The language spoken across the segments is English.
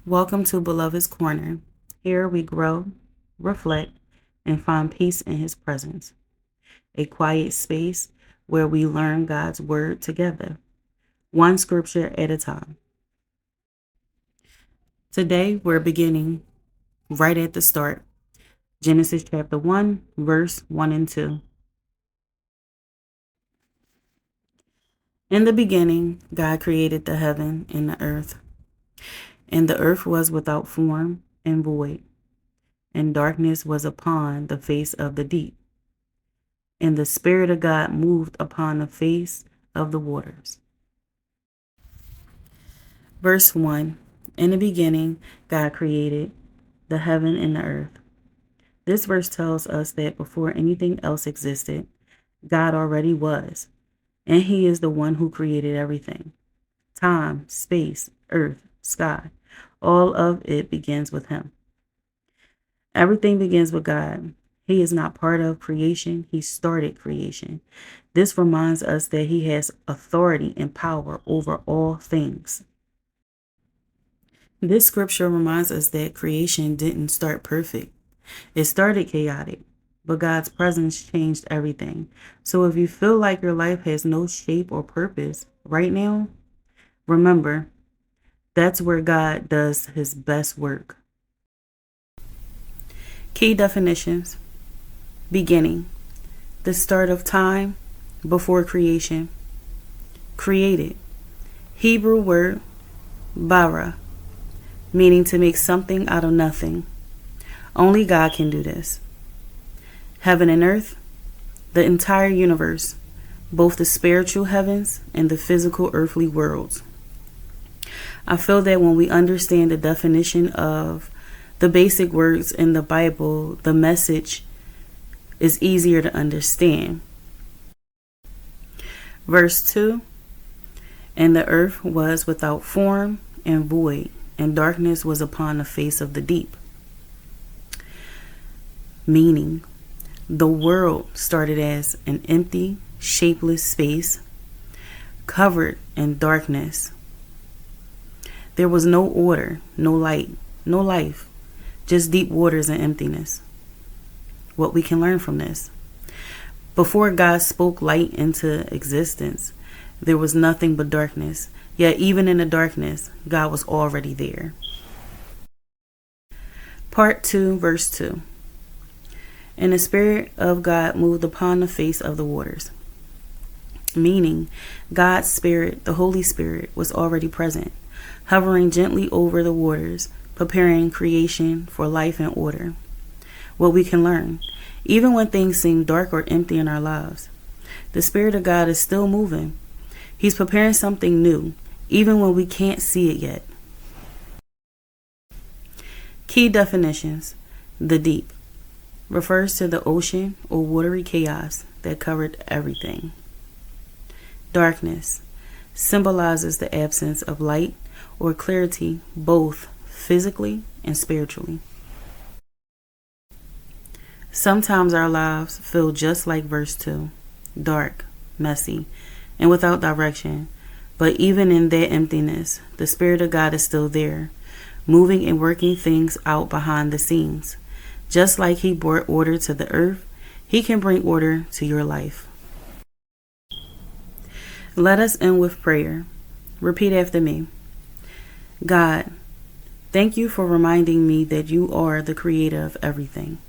Welcome to Beloved's Corner. Here we grow, reflect, and find peace in His presence. A quiet space where we learn God's Word together, one scripture at a time. Today we're beginning right at the start. Genesis chapter 1, verse 1 and 2. In the beginning, God created the heaven and the earth. And the earth was without form and void, and darkness was upon the face of the deep. And the Spirit of God moved upon the face of the waters. Verse 1. In the beginning, God created the heaven and the earth. This verse tells us that before anything else existed, God already was, and He is the one who created everything. Time, space, earth, sky, all of it begins with Him. Everything begins with God. He is not part of creation. He started creation. This reminds us that He has authority and power over all things. This scripture reminds us that creation didn't start perfect. It started chaotic, but God's presence changed everything. So if you feel like your life has no shape or purpose right now, remember, that's where God does His best work. Key definitions. Beginning. The start of time before creation. Created. Hebrew word bara, meaning to make something out of nothing. Only God can do this. Heaven and earth. The entire universe, both the spiritual heavens and the physical earthly worlds. I feel that when we understand the definition of the basic words in the Bible, the message is easier to understand. Verse 2. And the earth was without form and void, and darkness was upon the face of the deep. Meaning, the world started as an empty, shapeless space covered in darkness. There was no order, no light, no life, just deep waters and emptiness. What we can learn from this. Before God spoke light into existence, there was nothing but darkness. Yet even in the darkness, God was already there. Part 2, verse 2. And the Spirit of God moved upon the face of the waters. Meaning, God's Spirit, the Holy Spirit, was already present, hovering gently over the waters, preparing creation for life and order. What we can learn, even when things seem dark or empty in our lives, the Spirit of God is still moving. He's preparing something new, even when we can't see it yet. Key definitions. The deep refers to the ocean or watery chaos that covered everything. Darkness symbolizes the absence of light or clarity, both physically and spiritually. Sometimes our lives feel just like verse 2, dark, messy, and without direction. But even in that emptiness, the Spirit of God is still there, moving and working things out behind the scenes. Just like He brought order to the earth, He can bring order to your life. Let us end with prayer. Repeat after me. God, thank You for reminding me that You are the creator of everything.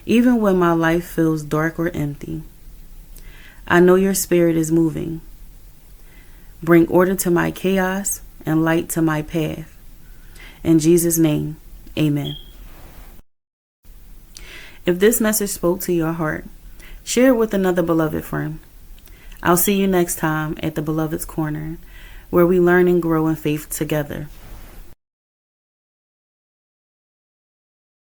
Even when my life feels dark or empty, I know Your Spirit is moving. Bring order to my chaos and light to my path. In Jesus' name, amen. If this message spoke to your heart, share it with another beloved friend. I'll see you next time at the Beloved's Corner, where we learn and grow in faith together.